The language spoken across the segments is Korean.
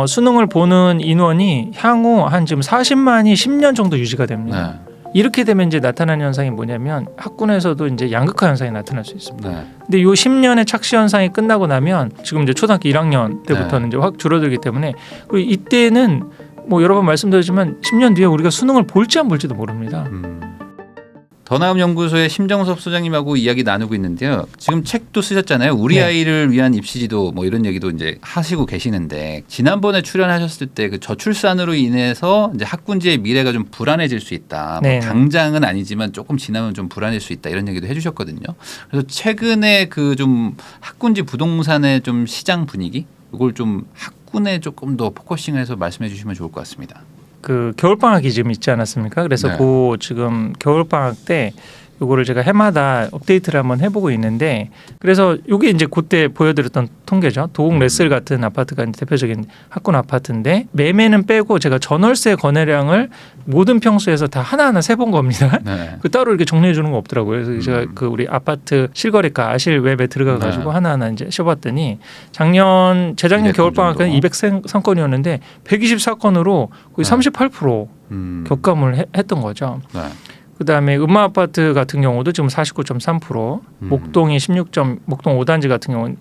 수능을 보는 인원이 향후 한 지금 40만이 10년 정도 유지가 됩니다. 네. 이렇게 되면 이제 나타나는 현상이 뭐냐면 학군에서도 이제 양극화 현상이 나타날 수 있습니다. 네. 근데 요 10년의 착시 현상이 끝나고 나면 지금 이제 초등학교 1학년 때부터는 네. 이제 확 줄어들기 때문에 그리고 이때는 뭐 여러 번 말씀드렸지만 10년 뒤에 우리가 수능을 볼지 안 볼지도 모릅니다. 더 나은 연구소의 심정섭 소장님하고 이야기 나누고 있는데요. 지금 책도 쓰셨잖아요. 우리 네. 아이를 위한 입시지도 뭐 이런 얘기도 이제 하시고 계시는데 지난번에 출연하셨을 때 그 저출산으로 인해서 이제 학군지의 미래가 좀 불안해질 수 있다. 뭐 네. 당장은 아니지만 조금 지나면 좀 불안해질 수 있다 이런 얘기도 해주셨거든요. 그래서 최근에 그 좀 학군지 부동산의 좀 시장 분위기 이걸 좀 학군에 조금 더 포커싱해서 말씀해 주시면 좋을 것 같습니다. 그 겨울방학이 지금 있지 않았습니까? 그래서 네. 그 지금 겨울방학 때 요거를 제가 해마다 업데이트를 한번 해보고 있는데 그래서 요게 이제 그때 보여드렸던 통계죠. 도곡 레슬 같은 아파트가 이제 대표적인 학군 아파트인데 매매는 빼고 제가 전월세 거래량을 모든 평수에서 다 하나하나 세본 겁니다. 네. 그 따로 이렇게 정리해 주는 거 없더라고요. 그래서 제가 그 우리 아파트 실거래가 아실 웹에 들어가 가지고 네. 하나하나 이제 쉬어봤더니 재작년 겨울방학은 203건이었는데 124건으로 거의 네. 38% 격감을 했던 거죠. 네. 그다음에 음마 아파트 같은 경우도 지금 49.3%, 목동이 16점, 목동 5단지 같은 경우는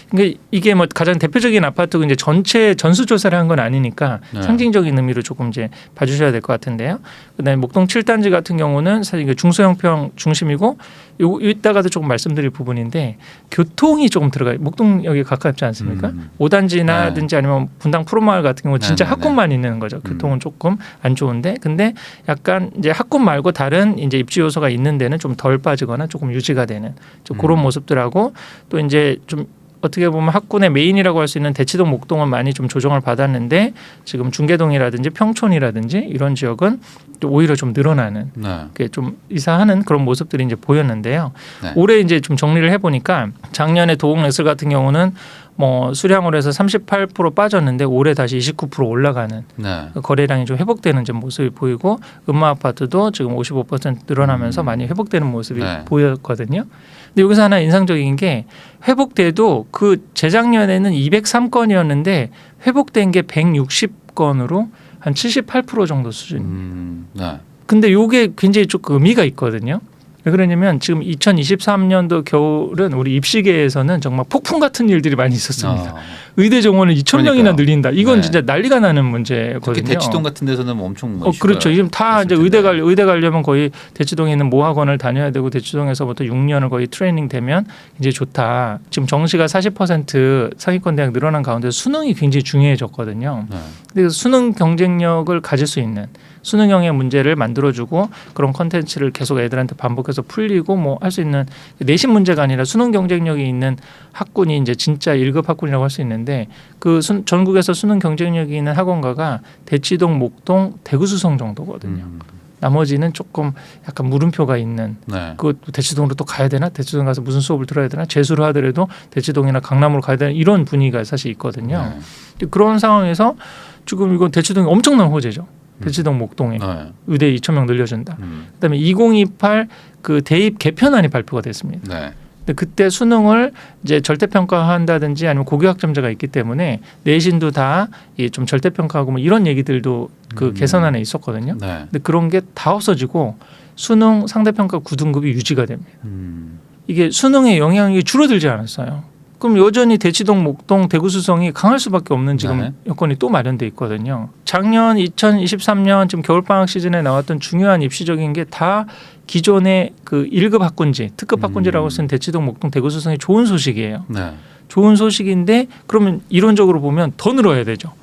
그러니까 이게 뭐 가장 대표적인 아파트고 이제 전체 전수 조사를 한 건 아니니까 네. 상징적인 의미로 조금 이제 봐주셔야 될 것 같은데요. 그다음에 목동 7단지 같은 경우는 사실 이게 중소형평 중심이고 이따가도 조금 말씀드릴 부분인데 교통이 조금 들어가요. 목동 여기 가깝지 않습니까? 5단지나든지 아니면 분당 푸른마을 같은 경우 진짜 네네네. 학군만 있는 거죠. 교통은 조금 안 좋은데 근데 약간 이제 학군 말고 다른 이제 입지 요소가 있는 데는 좀 덜 빠지거나 조금 유지가 되는 좀 그런 모습들하고 또 이제 좀 어떻게 보면 학군의 메인이라고 할 수 있는 대치동, 목동은 많이 좀 조정을 받았는데 지금 중계동이라든지 평촌이라든지 이런 지역은 또 오히려 좀 늘어나는 네. 그게 좀 이사하는 그런 모습들이 이제 보였는데요. 네. 올해 이제 좀 정리를 해보니까 작년에 도곡 레슬 같은 경우는 뭐 수량으로 해서 38% 빠졌는데 올해 다시 29% 올라가는 네. 거래량이 좀 회복되는 좀 모습이 보이고 음마 아파트도 지금 55% 늘어나면서 많이 회복되는 모습이 네. 보였거든요. 근데 여기서 하나 인상적인 게 회복돼도 그 재작년에는 203건이었는데 회복된 게 160건으로 한 78% 정도 수준. 네. 근데 이게 굉장히 조금 의미가 있거든요. 왜 그러냐면 지금 2023년도 겨울은 우리 입시계에서는 정말 폭풍 같은 일들이 많이 있었습니다. 의대 정원을 2,000명이나 그러니까요. 늘린다. 이건 네. 진짜 난리가 나는 특히 문제거든요. 대치동 같은 데서는 엄청 그렇죠. 지금 다 이제 의대 가려면 거의 대치동에 있는 모학원을 다녀야 되고 대치동에서부터 6년을 거의 트레이닝 되면 이제 좋다. 지금 정시가 40% 상위권 대학 늘어난 가운데 수능이 굉장히 중요해졌거든요. 네. 그래서 수능 경쟁력을 가질 수 있는 수능형의 문제를 만들어주고 그런 컨텐츠를 계속 애들한테 반복해서 풀리고 뭐 할 수 있는 내신 문제가 아니라 수능 경쟁력이 있는 학군이 이제 진짜 1급 학군이라고 할 수 있는데 그 전국에서 수능 경쟁력이 있는 학원가가 대치동, 목동, 대구, 수성 정도거든요. 나머지는 조금 약간 물음표가 있는 네. 그 대치동으로 또 가야 되나? 대치동 가서 무슨 수업을 들어야 되나? 재수를 하더라도 대치동이나 강남으로 가야 되나? 이런 분위기가 사실 있거든요. 네. 그런 상황에서 지금 이건 대치동이 엄청난 호재죠. 대치동 목동에 네. 의대 2,000명 늘려준다. 그다음에 2028 그 대입 개편안이 발표가 됐습니다. 네. 근데 그때 수능을 이제 절대평가한다든지 아니면 고교학점제가 있기 때문에 내신도 다 좀 절대평가하고 뭐 이런 얘기들도 그 개선안에 있었거든요. 네. 근데 그런 게 다 없어지고 수능 상대평가 9등급이 유지가 됩니다. 이게 수능의 영향이 줄어들지 않았어요. 그럼 여전히 대치동, 목동, 대구, 수성이 강할 수밖에 없는 지금 네. 여건이 또 마련돼 있거든요. 작년 2023년 지금 겨울방학 시즌에 나왔던 중요한 입시적인 게 다 기존의 그 1급 학군지, 특급 학군지라고 쓰는 대치동, 목동, 대구, 수성이 좋은 소식이에요. 네. 좋은 소식인데 그러면 이론적으로 보면 더 늘어야 되죠.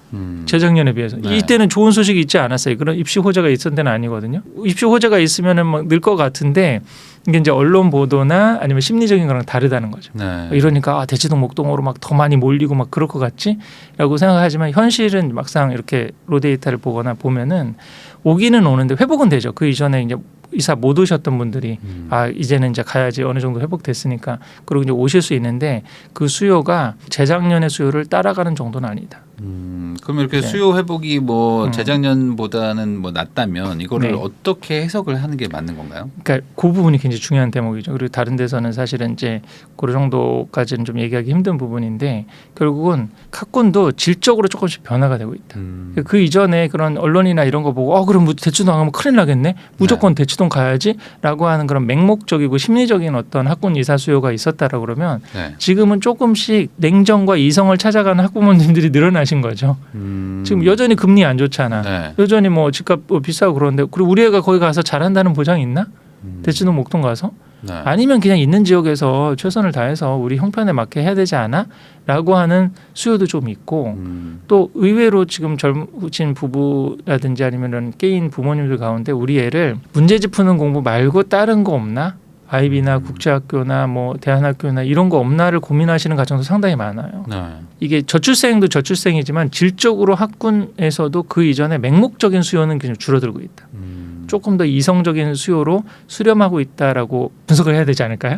재작년에 비해서. 네. 이때는 좋은 소식이 있지 않았어요. 그런 입시 호재가 있었던 데는 아니거든요. 입시 호재가 있으면은 막 늘 것 같은데 이게 이제 언론 보도나 아니면 심리적인 거랑 다르다는 거죠. 네. 이러니까 대치동 목동으로 막 더 많이 몰리고 막 그럴 것 같지라고 생각하지만 현실은 막상 이렇게 로 데이터를 보거나 보면은 오기는 오는데 회복은 되죠. 그 이전에 이제 이사 못 오셨던 분들이 아 이제는 이제 가야지 어느 정도 회복됐으니까 그리고 이제 오실 수 있는데 그 수요가 재작년의 수요를 따라가는 정도는 아니다. 그럼 이렇게 네. 수요 회복이 뭐 재작년보다는 뭐 낮다면 이거를 네. 어떻게 해석을 하는 게 맞는 건가요? 그러니까 그 부분이 굉장히 중요한 대목이죠. 그리고 다른 데서는 사실은 이제 그 정도까지는 좀 얘기하기 힘든 부분인데 결국은 학군도 질적으로 조금씩 변화가 되고 있다. 그 이전에 그런 언론이나 이런 거 보고 그럼 뭐 대치동 가면 큰일 나겠네. 무조건 대치동 가야지라고 하는 그런 맹목적이고 심리적인 어떤 학군 이사 수요가 있었다라고 그러면 네. 지금은 조금씩 냉정과 이성을 찾아가는 학부모님들이 늘어나신 거죠. 지금 여전히 금리 안 좋잖아. 네. 여전히 뭐 집값 비싸고 그런데 그리고 우리 애가 거기 가서 잘한다는 보장이 있나? 대치동 목동 가서? 네. 아니면 그냥 있는 지역에서 최선을 다해서 우리 형편에 맞게 해야 되지 않아? 라고 하는 수요도 좀 있고 또 의외로 지금 젊으신 부부라든지 아니면 깨인 부모님들 가운데 우리 애를 문제집 푸는 공부 말고 다른 거 없나? 아이비나 국제학교나 뭐 대안학교나 이런 거 없나를 고민하시는 가정도 상당히 많아요. 네. 이게 저출생도 저출생이지만 질적으로 학군에서도 그 이전에 맹목적인 수요는 그냥 줄어들고 있다. 조금 더 이성적인 수요로 수렴하고 있다라고 분석을 해야 되지 않을까요?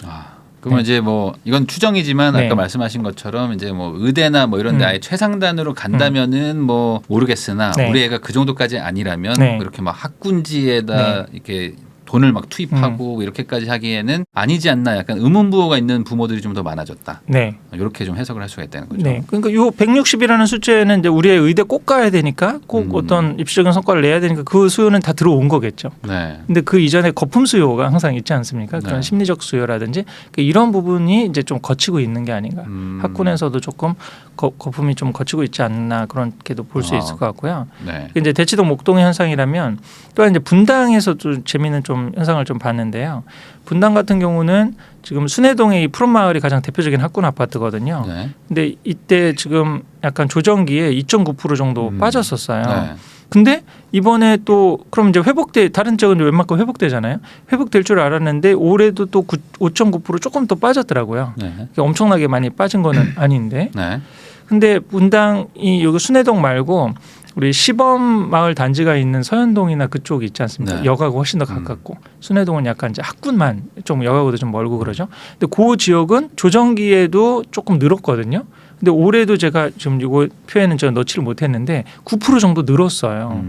그러면 네. 이제 뭐 이건 추정이지만 네. 아까 말씀하신 것처럼 이제 뭐 의대나 뭐 이런데 아예 최상단으로 간다면은 뭐 모르겠으나 네. 우리 애가 그 정도까지 아니라면 네. 이렇게 막 학군지에다 이렇게 돈을 막 투입하고 이렇게까지 하기에는 아니지 않나 약간 의문부호가 있는 부모들이 좀 더 많아졌다. 네. 이렇게 좀 해석을 할 수가 있다는 거죠. 네. 그러니까 요 160이라는 숫자는 이제 우리의 의대 꼭 가야 되니까 꼭 어떤 입시적인 성과를 내야 되니까 그 수요는 다 들어온 거겠죠. 네. 근데 그 이전에 거품 수요가 항상 있지 않습니까? 그런 네. 심리적 수요라든지 이런 부분이 이제 좀 거치고 있는 게 아닌가. 학군에서도 조금 거품이 좀 거치고 있지 않나 그렇게도 볼 수 있을 것 같고요. 네. 이제 대치동 목동 현상이라면 또한 이제 분당에서도 재미있는 좀 현상을 좀 봤는데요. 분당 같은 경우는 지금 순회동의 이 푸른마을이 가장 대표적인 학군 아파트거든요. 네. 근데 이때 지금 약간 조정기에 2.9% 정도 빠졌었어요. 네. 근데 이번에 또 그럼 이제 다른 지역은 웬만큼 회복되잖아요. 회복될 줄 알았는데 올해도 또 5.9% 조금 더 빠졌더라고요. 네. 그러니까 엄청나게 많이 빠진 거는 아닌데. 네. 근데 분당이 여기 순회동 말고 우리 시범마을 단지가 있는 서현동이나 그쪽 있지 않습니까? 네. 역하고 훨씬 더 가깝고 순회동은 약간 이제 학군만 좀 역하고도 좀 멀고 그러죠. 근데 그 지역은 조정기에도 조금 늘었거든요. 근데 올해도 제가 지금 이거 표에는 제가 넣지를 못했는데 9% 정도 늘었어요.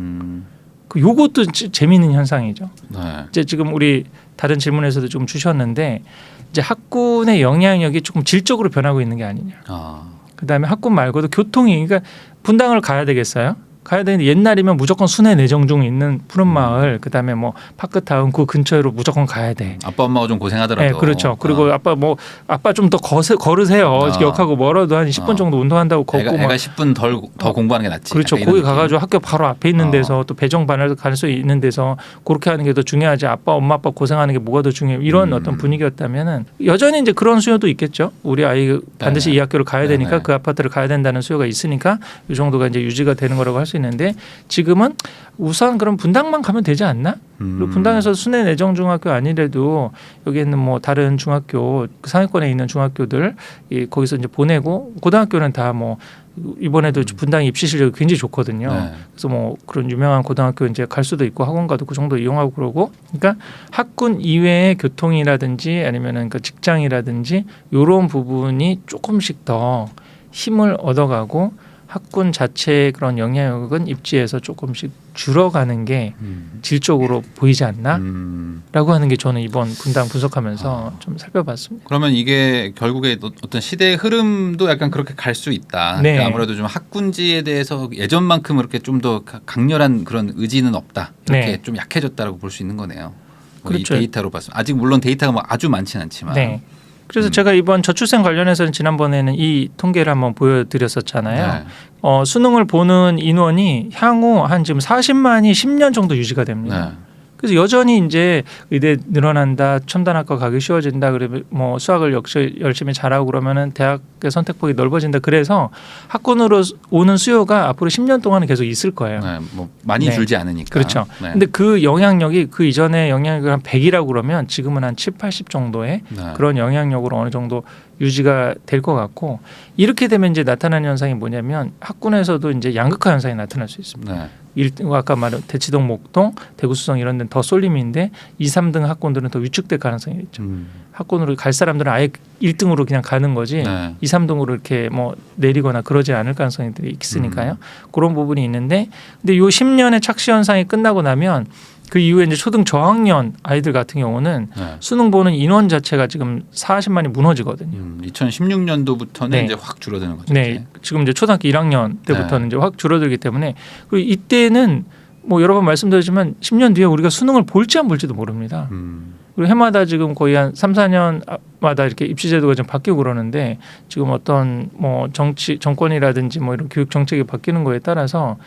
그 요것도 재미있는 현상이죠. 네. 이제 지금 우리 다른 질문에서도 좀 주셨는데 이제 학군의 영향력이 조금 질적으로 변하고 있는 게 아니냐. 그다음에 학군 말고도 교통이 그러니까 분당을 가야 되겠어요? 가야 되는데 옛날이면 무조건 순회 내정중 있는 푸른 마을 그다음에 뭐 파크타운 그 근처로 무조건 가야 돼. 아빠 엄마가 좀 고생하더라도. 네, 그렇죠. 그리고 아빠 좀 더 걸으세요. 역하고 멀어도 한 10분 정도 운동한다고 걷고 애가 10분 더 공부하는 게 낫지. 그렇죠. 약간 이런 거기 느낌. 가가지고 학교 바로 앞에 있는 데서 또 배정반을 갈 수 있는 데서 그렇게 하는 게 더 중요하지. 엄마 아빠 고생하는 게 뭐가 더 중요해. 이런 어떤 분위기였다면은 여전히 이제 그런 수요도 있겠죠. 우리 아이 반드시 네네. 이 학교를 가야 되니까 네네. 그 아파트를 가야 된다는 수요가 있으니까 이 정도가 이제 유지가 되는 거라고 할 수 있는데 지금은 우선 그럼 분당만 가면 되지 않나? 그리고 분당에서 순회 내정중학교 아니래도 여기 있는 뭐 다른 중학교 그 상위권에 있는 중학교들 거기서 이제 보내고 고등학교는 다 뭐 이번에도 분당 입시 실력이 굉장히 좋거든요. 네. 그래서 뭐 그런 유명한 고등학교 이제 갈 수도 있고 학원가도 그 정도 이용하고 그러고 그러니까 학군 이외의 교통이라든지 아니면은 그 직장이라든지 이런 부분이 조금씩 더 힘을 얻어가고 학군 자체의 그런 영향력은 입지에서 조금씩 줄어가는 게 질적으로 보이지 않나? 라고 하는 게 저는 이번 분당 분석하면서 좀 살펴봤습니다. 그러면 이게 결국에 어떤 시대의 흐름도 약간 그렇게 갈 수 있다. 네. 그러니까 아무래도 좀 학군지에 대해서 예전만큼 그렇게 좀 더 강렬한 그런 의지는 없다. 이렇게 네. 좀 약해졌다라고 볼 수 있는 거네요. 그렇죠. 이 데이터로 봤으면 아직 물론 데이터가 뭐 아주 많지는 않지만. 네. 그래서 제가 이번 저출생 관련해서는 지난번에는 이 통계를 한번 보여드렸었잖아요. 네. 수능을 보는 인원이 향후 한 지금 40만이 10년 정도 유지가 됩니다. 네. 그래서 여전히 이제 의대 늘어난다, 첨단학과 가기 쉬워진다, 그러면 뭐 수학을 역시 열심히 잘하고 그러면은 대학의 선택폭이 넓어진다. 그래서 학군으로 오는 수요가 앞으로 10년 동안은 계속 있을 거예요. 네. 뭐 많이 네. 줄지 않으니까. 그렇죠. 네. 근데 그 영향력이 그 이전에 영향력이 한 100이라고 그러면 지금은 한 7, 80 정도의 네. 그런 영향력으로 어느 정도 유지가 될 것 같고 이렇게 되면 이제 나타나는 현상이 뭐냐면 학군에서도 이제 양극화 현상이 나타날 수 있습니다. 네. 1등 아까 말한 대치동, 목동, 대구, 수성 이런 데는 더 쏠림인데 2, 3등 학군들은 더 위축될 가능성이 있죠. 학군으로 갈 사람들은 아예 1등으로 그냥 가는 거지 네. 2, 3등으로 이렇게 뭐 내리거나 그러지 않을 가능성이 있으니까요. 그런 부분이 있는데 근데 요 10년의 착시 현상이 끝나고 나면 그 이후에 이제 초등 저학년 아이들 같은 경우는 네. 수능 보는 인원 자체가 지금 40만이 무너지거든요. 2016년도부터는 네. 이제 확 줄어드는 거죠. 네, 이제. 지금 이제 초등학교 1학년 때부터는 네. 이제 확 줄어들기 때문에 그리고 이때는 뭐 여러 번 말씀드렸지만 10년 뒤에 우리가 수능을 볼지 안 볼지도 모릅니다. 그리고 해마다 지금 거의 한 3, 4년마다 이렇게 입시 제도가 좀 바뀌고 그러는데 지금 어떤 뭐 정권이라든지 뭐 이런 교육 정책이 바뀌는 거에 따라서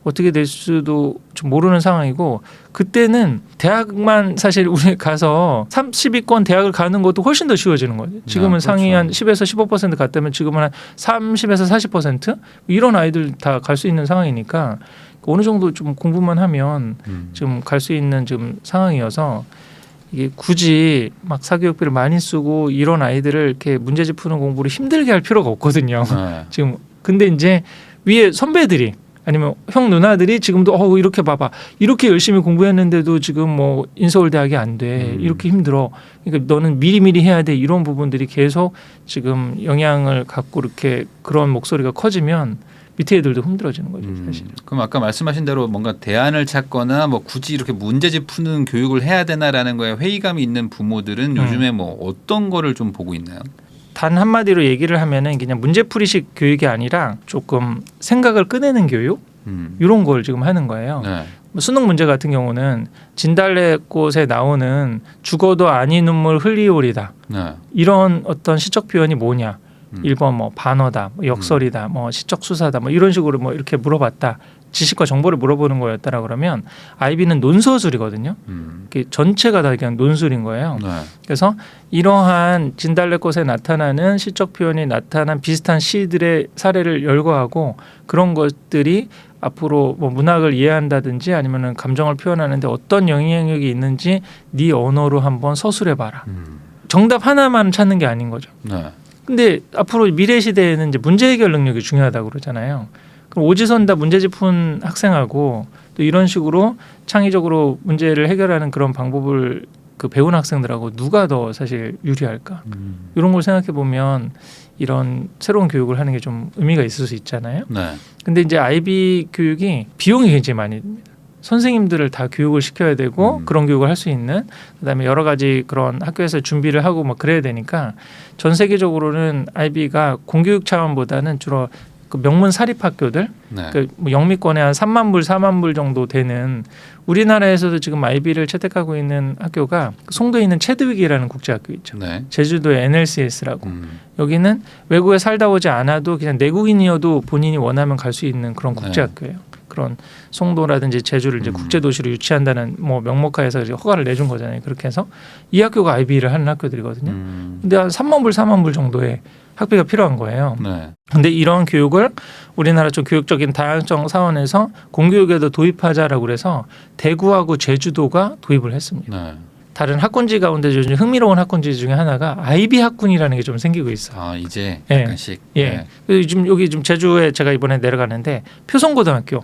어떻게 될 수도 좀 모르는 상황이고 그때는 대학만 사실 우리 가서 30위권 대학을 가는 것도 훨씬 더 쉬워지는 거죠. 지금은 그렇죠. 상위 한 10에서 15% 갔다면 지금은 한 30에서 40% 이런 아이들 다 갈 수 있는 상황이니까 어느 정도 좀 공부만 하면 좀 갈 수 있는 지금 상황이어서 이게 굳이 막 사교육비를 많이 쓰고 이런 아이들을 이렇게 문제집 푸는 공부를 힘들게 할 필요가 없거든요. 네. 지금 근데 이제 위에 선배들이 아니면 형 누나들이 지금도 이렇게 봐봐 이렇게 열심히 공부했는데도 지금 뭐 인서울대학이 안 돼 이렇게 힘들어 그러니까 너는 미리미리 해야 돼 이런 부분들이 계속 지금 영향을 갖고 이렇게 그런 목소리가 커지면 밑에 애들도 힘들어지는 거죠 사실. 그럼 아까 말씀하신 대로 뭔가 대안을 찾거나 뭐 굳이 이렇게 문제집 푸는 교육을 해야 되나라는 거에 회의감이 있는 부모들은 요즘에 뭐 어떤 거를 좀 보고 있나요? 단 한마디로 얘기를 하면은 그냥 문제풀이식 교육이 아니라 조금 생각을 꺼내는 교육 이런 걸 지금 하는 거예요. 네. 수능 문제 같은 경우는 진달래꽃에 나오는 죽어도 아니 눈물 흘리오리다 네. 이런 어떤 시적 표현이 뭐냐 1번 뭐 반어다 뭐 역설이다 뭐 시적 수사다 뭐 이런 식으로 뭐 이렇게 물어봤다 지식과 정보를 물어보는 거였다라 그러면 아이비는 논서술이거든요. 전체가 다 그냥 논술인 거예요. 네. 그래서 이러한 진달래꽃에 나타나는 시적 표현이 나타난 비슷한 시들의 사례를 열거하고 그런 것들이 앞으로 뭐 문학을 이해한다든지 아니면은 감정을 표현하는데 어떤 영향력이 있는지 네 언어로 한번 서술해봐라. 정답 하나만 찾는 게 아닌 거죠. 네. 근데 앞으로 미래 시대에는 이제 문제 해결 능력이 중요하다고 그러잖아요. 그럼 오지선다 문제집 푼 학생하고 또 이런 식으로 창의적으로 문제를 해결하는 그런 방법을 그 배운 학생들하고 누가 더 사실 유리할까? 이런 걸 생각해 보면 이런 새로운 교육을 하는 게 좀 의미가 있을 수 있잖아요. 네. 근데 이제 아이비 교육이 비용이 굉장히 많이 듭니다. 선생님들을 다 교육을 시켜야 되고 그런 교육을 할 수 있는 그다음에 여러 가지 그런 학교에서 준비를 하고 막 그래야 되니까 전 세계적으로는 아이비가 공교육 차원보다는 주로 그 명문 사립 학교들 네. 그 뭐 영미권에 한 3만 불, 4만 불 정도 되는 우리나라에서도 지금 아이비를 채택하고 있는 학교가 송도에 있는 체드윅이라는 국제학교 있죠. 네. 제주도의 NLCS라고 여기는 외국에 살다 오지 않아도 그냥 내국인이어도 본인이 원하면 갈 수 있는 그런 국제학교예요. 그런 송도라든지 제주를 이제 국제도시로 유치한다는 뭐 명목하에서 이제 허가를 내준 거잖아요. 그렇게 해서 이 학교가 아이비를 하는 학교들이거든요. 근데 한 3만 불, 4만 불 정도의 학비가 필요한 거예요. 네. 근데 이런 교육을 우리나라 좀 교육적인 다양성 사원에서 공교육에도 도입하자라고 그래서 대구하고 제주도가 도입을 했습니다. 네. 다른 학군지 가운데 요즘 흥미로운 학군지 중에 하나가 아이비 학군이라는 게 좀 생기고 있어요. 아 이제 예. 약간씩. 예. 지금 여기 좀 제주에 제가 이번에 내려가는데 표선고등학교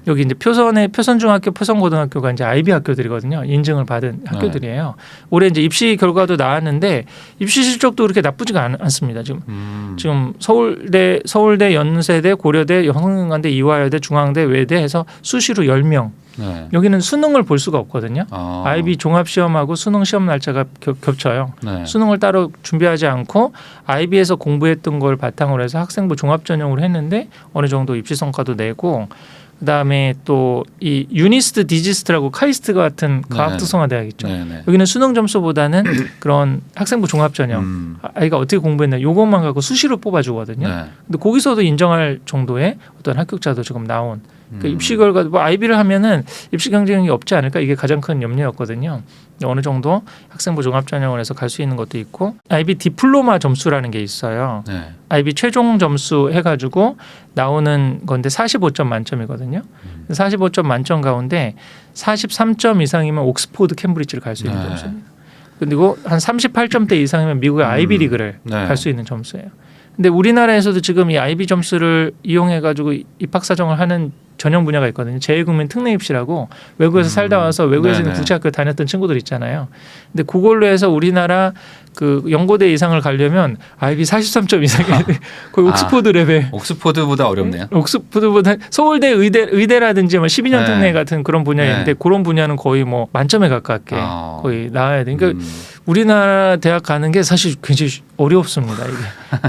여기 이제 표선중학교, 표선고등학교가 이제 아이비 학교들이거든요. 인증을 받은 학교들이에요. 올해 이제 입시 결과도 나왔는데 입시 실적도 그렇게 나쁘지가 않습니다. 지금 서울대, 연세대, 고려대, 성균관대, 이화여대, 중앙대, 외대 해서 수시로 10명. 네. 여기는 수능을 볼 수가 없거든요. 아이비 종합시험하고 수능 시험 날짜가 겹쳐요. 네. 수능을 따로 준비하지 않고 아이비에서 공부했던 걸 바탕으로 해서 학생부 종합 전형으로 했는데 어느 정도 입시 성과도 내고 그다음에 또 이 유니스트, 디지스트라고 카이스트 같은 과학 특성화 대학 있죠. 네네. 여기는 수능 점수보다는 그런 학생부 종합 전형 아이가 어떻게 공부했나 요것만 갖고 수시로 뽑아주거든요. 네. 근데 거기서도 인정할 정도의 어떤 합격자도 지금 나온 그러니까 입시 결과 뭐 아이비를 하면은 입시 경쟁력이 없지 않을까 이게 가장 큰 염려였거든요. 어느 정도 학생부 종합 전형을 해서 갈 수 있는 것도 있고 아이비 디플로마 점수라는 게 있어요. 네. 아이비 최종 점수 해가지고 나오는 건데 45점 만점이거든요. 45점 만점 가운데 43점 이상이면 옥스포드, 캠브리지를 갈 수 있는 점수입니다. 그리고 한 38점대 이상이면 미국의 아이비 리그를 네. 갈 수 있는 점수예요. 근데 우리나라에서도 지금 이 아이비 점수를 이용해 가지고 입학 사정을 하는 전형 분야가 있거든요. 재외국민 특례 입시라고 외국에서 살다 와서 외국에서 있는 네네. 국제학교 다녔던 친구들 있잖아요. 근데 그걸로 해서 우리나라 그 연고대 이상을 가려면 아이비 43점 이상이 거의 옥스포드 레벨. 옥스포드보다 어렵네요. 옥스포드보다 서울대 의대라든지 뭐 12년 네. 특례 같은 그런 분야인데 네. 그런 분야는 거의 뭐 만점에 가깝게 거의 나와야 돼. 그러니까 음. 우리나라 대학 가는 게 사실 굉장히 어렵습니다.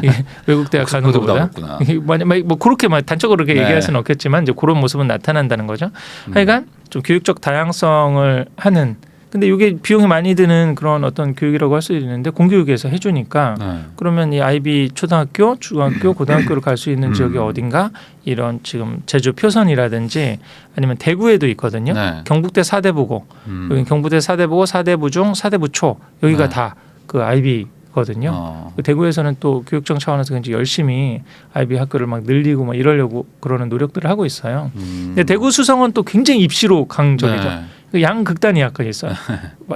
이게 외국 대학 가는 옥스포드보다 것보다. 어렵구나. 이게 만약 뭐 그렇게 단적으로 그렇게 네. 얘기할 수는 없겠지만 이제 그런 모습은 나타난다는 거죠. 하여간 좀 교육적 다양성을 하는. 근데 이게 비용이 많이 드는 그런 어떤 교육이라고 할 수 있는데 공교육에서 해주니까 네. 그러면 이 아이비 초등학교, 중학교, 고등학교를 갈 수 있는 지역이 어딘가 이런 지금 제주 표선이라든지 아니면 대구에도 있거든요. 네. 경북대 사대부고 여기 경북대 사대부고 사대부중, 사대부초 여기가 네. 다 그 아이비거든요. 대구에서는 또 교육청 차원에서 굉장히 열심히 아이비 학교를 막 늘리고 막 이러려고 그러는 노력들을 하고 있어요. 근데 대구 수성은 또 굉장히 입시로 강적이죠. 네. 그 양극단이 약간 있어요.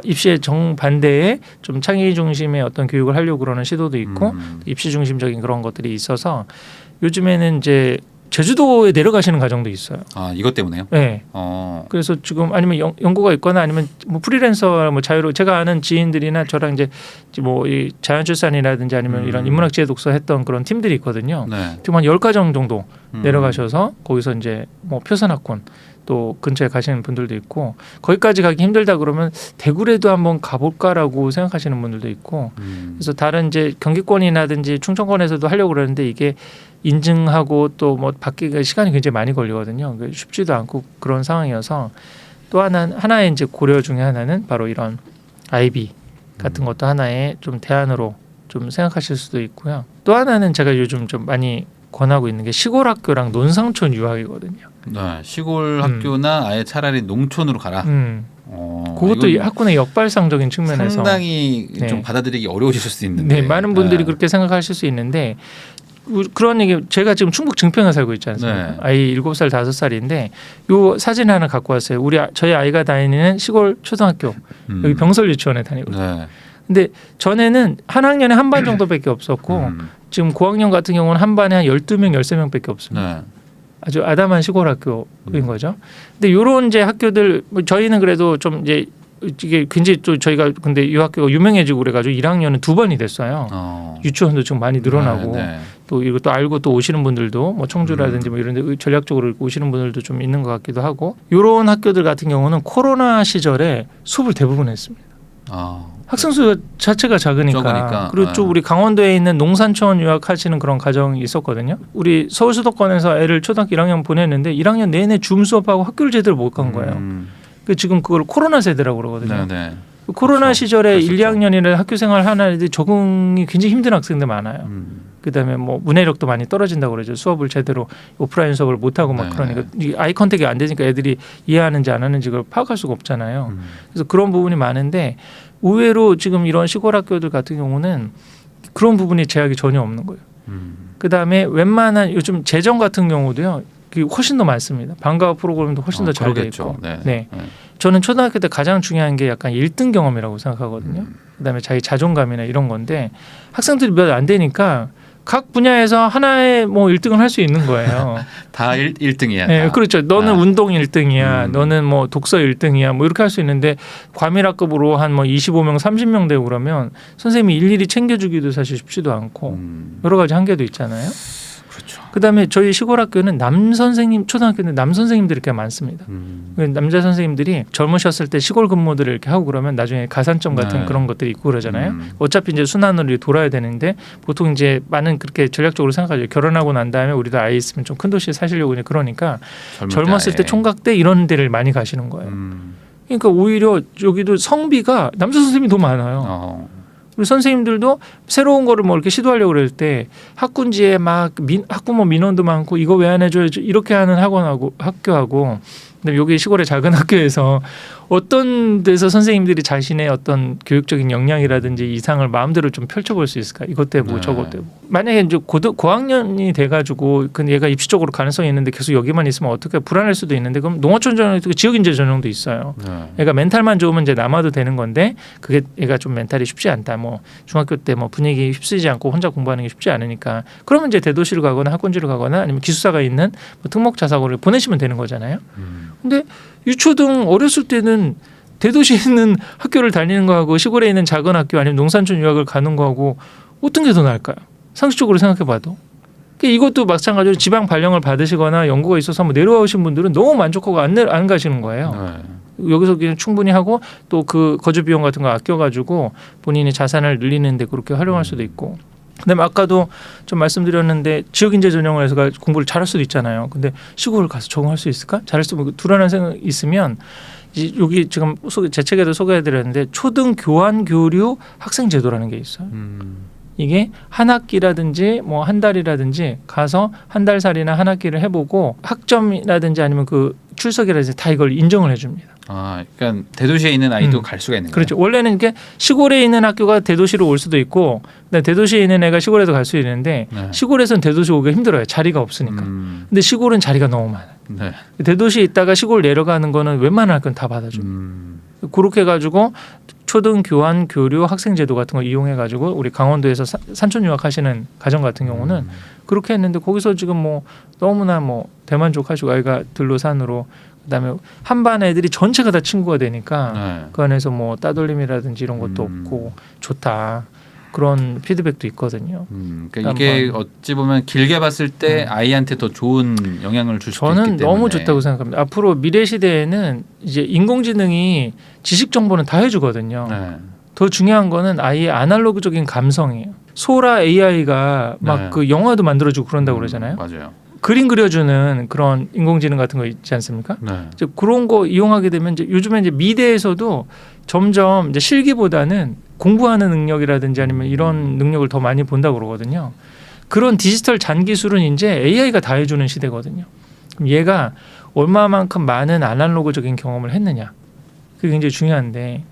입시의 정반대에 좀 창의 중심의 어떤 교육을 하려고 그러는 시도도 있고 입시 중심적인 그런 것들이 있어서 요즘에는 이제 제주도에 내려가시는 가정도 있어요. 아 이것 때문에요? 네. 그래서 지금 아니면 연구가 있거나 아니면 뭐 프리랜서 뭐 자유로 제가 아는 지인들이나 저랑 이제 뭐 이 자연출산이라든지 아니면 이런 인문학 지혜 독서 했던 그런 팀들이 있거든요. 네. 지금 한 10가정 정도 내려가셔서 거기서 이제 뭐 표선학군 또 근처에 가시는 분들도 있고 거기까지 가기 힘들다 그러면 대구라도 한번 가볼까라고 생각하시는 분들도 있고 그래서 다른 이제 경기권이라든지 충청권에서도 하려고 그러는데 이게 인증하고 또 뭐 받기가 시간이 굉장히 많이 걸리거든요. 쉽지도 않고 그런 상황이어서 또 하나의 이제 고려 중에 하나는 바로 이런 아이비 같은 것도 하나의 좀 대안으로 좀 생각하실 수도 있고요. 또 하나는 제가 요즘 좀 많이 권하고 있는 게 시골 학교랑 논상촌 유학이거든요. 네. 시골 학교나 아예 차라리 농촌으로 가라. 그것도 이건 학군의 역발상적인 측면에서 상당히 네. 좀 받아들이기 어려우실 수도 있는데. 네, 많은 분들이 네. 그렇게 생각하실 수 있는데 그런 얘기 제가 지금 충북 증평에 살고 있지 않습니까? 네. 아이 7살 5살인데 요 사진 하나 갖고 왔어요. 저희 아이가 다니는 시골 초등학교 여기 병설 유치원에 다니거든요. 네. 근데 전에는 한 학년에 한 반 정도밖에 없었고 지금 고학년 같은 경우는 한 반에 한 12명, 13명밖에 없습니다. 네. 아주 아담한 시골 학교인 거죠. 근데 요런 이제 학교들 뭐 저희는 그래도 좀 이제 이게 굉장히 또 저희가 근데 이 학교가 유명해지고 그래가지고 1학년은 2번이 됐어요. 유치원도 지금 많이 늘어나고 네. 또 이것도 알고 또 오시는 분들도 뭐 청주라든지 뭐 이런 데 전략적으로 오시는 분들도 좀 있는 것 같기도 하고 요런 학교들 같은 경우는 코로나 시절에 수업을 대부분 했습니다. 학생 수 자체가 작으니까. 적으니까. 그리고 또 우리 강원도에 있는 농산촌 유학하시는 그런 가정이 있었거든요. 우리 서울 수도권에서 애를 초등학교 1학년 보냈는데 1학년 내내 줌 수업하고 학교를 제대로 못 간 거예요. 지금 그걸 코로나 세대라고 그러거든요. 네. 코로나 그렇죠. 시절에 1, 그랬었죠. 2학년이나 학교 생활 하는 애들이 적응이 굉장히 힘든 학생들 많아요. 그다음에 뭐 문해력도 많이 떨어진다고 그러죠. 수업을 제대로 오프라인 수업을 못 하고 막 네. 그러니까 이 아이 컨택이 안 되니까 애들이 이해하는지 안 하는지 그걸 파악할 수가 없잖아요. 그래서 그런 부분이 많은데 의외로 지금 이런 시골 학교들 같은 경우는 그런 부분이 제약이 전혀 없는 거예요. 그다음에 웬만한 요즘 재정 같은 경우도요. 그게 훨씬 더 많습니다. 방과후 프로그램도 훨씬 더 잘 돼 있고. 네. 저는 초등학교 때 가장 중요한 게 약간 1등 경험이라고 생각하거든요. 그다음에 자기 자존감이나 이런 건데 학생들이 몇 안 되니까 각 분야에서 하나의 뭐 1등을 할 수 있는 거예요. 다 1등이야. 네, 그렇죠. 너는 운동 1등이야. 너는 뭐 독서 1등이야. 뭐 이렇게 할 수 있는데 과밀학급으로 한 뭐 25명, 30명 되고 그러면 선생님이 일일이 챙겨주기도 사실 쉽지도 않고 여러 가지 한계도 있잖아요. 그렇죠. 그다음에 저희 시골 학교는 남 선생님 초등학교는 남 선생님들이 꽤 많습니다. 남자 선생님들이 젊으셨을 때 시골 근무들을 이렇게 하고 그러면 나중에 가산점 같은 네. 그런 것들이 있고 그러잖아요. 어차피 이제 순환으로 돌아야 되는데 보통 이제 많은 그렇게 전략적으로 생각하죠. 결혼하고 난 다음에 우리도 아이 있으면 좀 큰 도시에 사시려고 그러니까 젊었을 때 총각 때 이런 데를 많이 가시는 거예요. 그러니까 오히려 여기도 성비가 남자 선생님이 더 많아요. 우리 선생님들도 새로운 거를 뭐 이렇게 시도하려고 그럴 때 학군지에 막 학부모 민원도 많고 이거 왜 안 해줘요 이렇게 하는 학원하고 학교하고 근데 여기 시골의 작은 학교에서 어떤 데서 선생님들이 자신의 어떤 교육적인 역량이라든지 이상을 마음대로 좀 펼쳐볼 수 있을까? 이것 때문에 네. 저것 때문에. 만약에 이제 고학년이 돼가지고 근데 얘가 입시 쪽으로 가능성이 있는데 계속 여기만 있으면 어떻게 불안할 수도 있는데 그럼 농어촌 전형, 지역인재 전형도 있어요. 네. 얘가 멘탈만 좋으면 이제 남아도 되는 건데 그게 얘가 좀 멘탈이 쉽지 않다. 뭐 중학교 때 뭐 분위기 휩쓰지 않고 혼자 공부하는 게 쉽지 않으니까 그러면 이제 대도시를 가거나 학군지를 가거나 아니면 기숙사가 있는 뭐 특목자사고를 보내시면 되는 거잖아요. 근데 유초등 어렸을 때는 대도시에 있는 학교를 다니는 거하고 시골에 있는 작은 학교 아니면 농산촌 유학을 가는 거하고 어떤 게 더 나을까요? 상식적으로 생각해봐도. 이것도 마찬가지로 지방 발령을 받으시거나 연구가 있어서 한번 내려와 오신 분들은 너무 만족하고 안 가시는 거예요. 여기서 그냥 충분히 하고 또 그 거주 비용 같은 거 아껴가지고 본인의 자산을 늘리는데 그렇게 활용할 수도 있고. 그다음에 아까도 좀 말씀드렸는데 지역인재 전형을 해서 공부를 잘할 수도 있잖아요. 근데 시골을 가서 적응할 수 있을까? 잘할 수 있고 불안한 생각이 있으면 여기 지금 제 책에도 소개해드렸는데 초등 교환 교류 학생 제도라는 게 있어요. 이게 한 학기라든지 뭐 한 달이라든지 가서 한 달살이나 한 학기를 해보고 학점이라든지 아니면 그 출석이라든지 다 이걸 인정을 해줍니다. 아, 그러니까 대도시에 있는 아이도 갈 수가 있는 거예요. 그렇죠. 원래는 이게 시골에 있는 학교가 대도시로 올 수도 있고, 대도시에 있는 애가 시골에도 갈 수 있는데 네. 시골에서는 대도시 오기가 힘들어요. 자리가 없으니까. 근데 시골은 자리가 너무 많아요. 네. 대도시에 있다가 시골 내려가는 거는 웬만한 학교는 다 받아줘요. 그렇게 해가지고 초등 교환 교류 학생 제도 같은 거 이용해가지고 우리 강원도에서 산촌 유학하시는 가정 같은 경우는 그렇게 했는데 거기서 지금 뭐 너무나 뭐 대만족하시고 아이가 들로 산으로 그다음에 한 반 애들이 전체가 다 친구가 되니까 네. 그 안에서 뭐 따돌림이라든지 이런 것도 없고 좋다 그런 피드백도 있거든요. 그러니까 이게 어찌 보면 길게 봤을 때 아이한테 더 좋은 영향을 줄 수도 있기 때문에 저는 너무 좋다고 생각합니다. 앞으로 미래 시대에는 이제 인공지능이 지식 정보는 다 해주거든요. 네. 더 중요한 거는 아이의 아날로그적인 감성이에요. 소라 AI가 막 네. 그 영화도 만들어주고 그런다고 그러잖아요. 맞아요. 그림 그려주는 그런 인공지능 같은 거 있지 않습니까? 네. 이제 그런 거 이용하게 되면 이제 요즘에 이제 미대에서도 점점 이제 실기보다는 공부하는 능력이라든지 아니면 이런 능력을 더 많이 본다고 그러거든요. 그런 디지털 잔기술은 이제 AI가 다 해주는 시대거든요. 그럼 얘가 얼마만큼 많은 아날로그적인 경험을 했느냐. 그게 굉장히 중요한데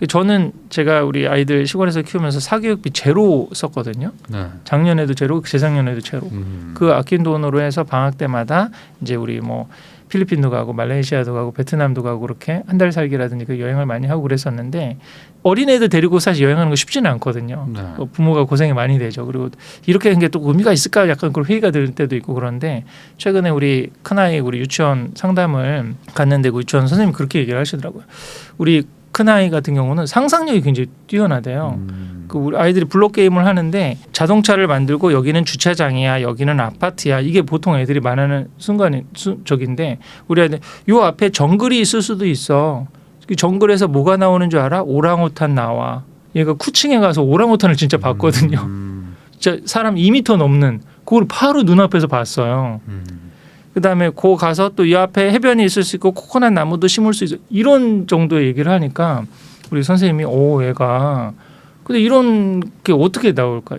저는 제가 우리 아이들 시골에서 키우면서 사교육비 제로 썼거든요. 네. 작년에도 제로, 재작년에도 제로. 그 아낀 돈으로 해서 방학 때마다 이제 우리 뭐 필리핀도 가고 말레이시아도 가고 베트남도 가고 그렇게 한 달 살기라든지 그 여행을 많이 하고 그랬었는데 어린애들 데리고 사실 여행하는 거 쉽지는 않거든요. 네. 부모가 고생이 많이 되죠. 그리고 이렇게 한 게 또 의미가 있을까 약간 그런 회의가 들 때도 있고 그런데 최근에 우리 큰아이 우리 유치원 상담을 갔는데 그 유치원 선생님이 그렇게 얘기를 하시더라고요. 우리 큰아이 같은 경우는 상상력이 굉장히 뛰어나대요. 그 우리 아이들이 블록 게임을 하는데 자동차를 만들고 여기는 주차장이야, 여기는 아파트야. 이게 보통 애들이 말하는 순간적인데 우리 아이들 요 앞에 정글이 있을 수도 있어. 그 정글에서 뭐가 나오는 줄 알아? 오랑우탄 나와. 얘가 쿠칭에 가서 오랑우탄을 진짜 봤거든요. 진짜 사람 2m 넘는 그걸 바로 눈앞에서 봤어요. 그다음에 고 가서 또 이 앞에 해변이 있을 수 있고 코코넛 나무도 심을 수 있어. 이런 정도의 얘기를 하니까 우리 선생님이 얘가 근데 이런 게 어떻게 나올까?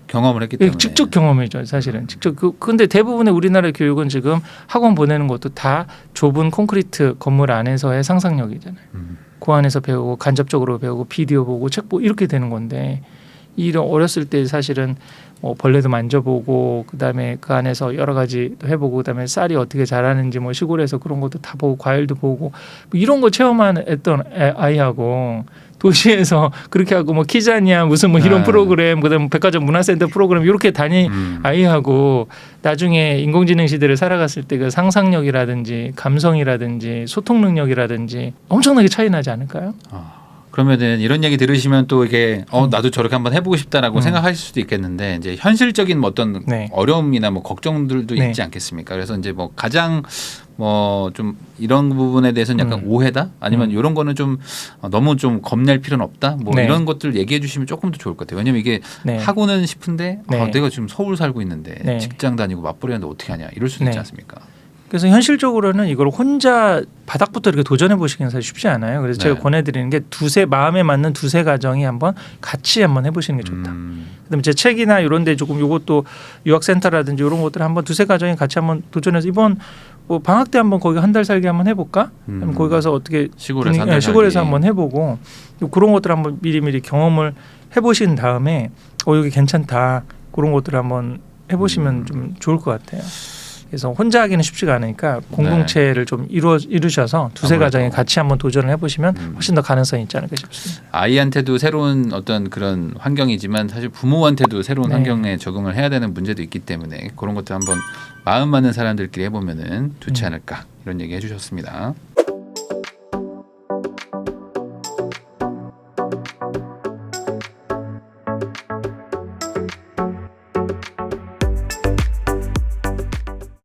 경험을 했기 때문에 직접 경험이죠, 사실은. 직접 근데 대부분의 우리나라 교육은 지금 학원 보내는 것도 다 좁은 콘크리트 건물 안에서의 상상력이잖아요. 그 안에서 배우고 간접적으로 배우고 비디오 보고 책 보고 이렇게 되는 건데 이런 어렸을 때 사실은 뭐 벌레도 만져보고 그다음에 그 안에서 여러 가지 해보고 그다음에 쌀이 어떻게 자라는지 뭐 시골에서 그런 것도 다 보고 과일도 보고 뭐 이런 거 체험했던 아이하고 도시에서 그렇게 하고 뭐 키자니아 무슨 뭐 이런 프로그램 그다음에 백화점 문화센터 프로그램 이렇게 다닌 아이하고 나중에 인공지능 시대를 살아갔을 때 그 상상력이라든지 감성이라든지 소통 능력이라든지 엄청나게 차이 나지 않을까요? 그러면은 이런 얘기 들으시면 또 이게 나도 저렇게 한번 해보고 싶다라고 생각하실 수도 있겠는데 이제 현실적인 뭐 어떤 어려움이나 뭐 걱정들도 있지 않겠습니까? 그래서 이제 뭐 가장 뭐 좀 이런 부분에 대해서는 약간 오해다 아니면 이런 거는 좀 너무 좀 겁낼 필요는 없다 뭐 이런 것들 얘기해 주시면 조금 더 좋을 것 같아요. 왜냐면 이게 하고는 싶은데 내가 지금 서울 살고 있는데 직장 다니고 맞벌이 하는데 어떻게 하냐 이럴 수도 있지 않습니까? 그래서 현실적으로는 이걸 혼자 바닥부터 이렇게 도전해 보시기는 사실 쉽지 않아요. 그래서 제가 네. 권해드리는 게 마음에 맞는 두세 가정이 같이 한번 해보시는 게 좋다. 그다음에 제 책이나 이런데 조금 이것도 유학센터라든지 이런 것들 한번 두세 가정이 같이 한번 도전해서 이번 뭐 방학 때 한번 거기 한 달 살기 한번 해볼까? 아니면 거기 가서 어떻게 시골에서 한 달 시골에서 살기. 한번 해보고 그런 것들 한번 미리미리 경험을 해보신 다음에 여기 괜찮다 그런 것들을 한번 해보시면 좀 좋을 것 같아요. 그래서 혼자 하기는 쉽지가 않으니까 공동체를 좀 이루셔서 두세 아무래도. 가정이 같이 한번 도전을 해보시면 훨씬 더 가능성이 있지 않을까 싶습니다. 아이한테도 새로운 어떤 그런 환경이지만 사실 부모한테도 새로운 네. 환경에 적응을 해야 되는 문제도 있기 때문에 그런 것들 한번 마음 맞는 사람들끼리 해보면은 좋지 않을까 이런 얘기 해주셨습니다.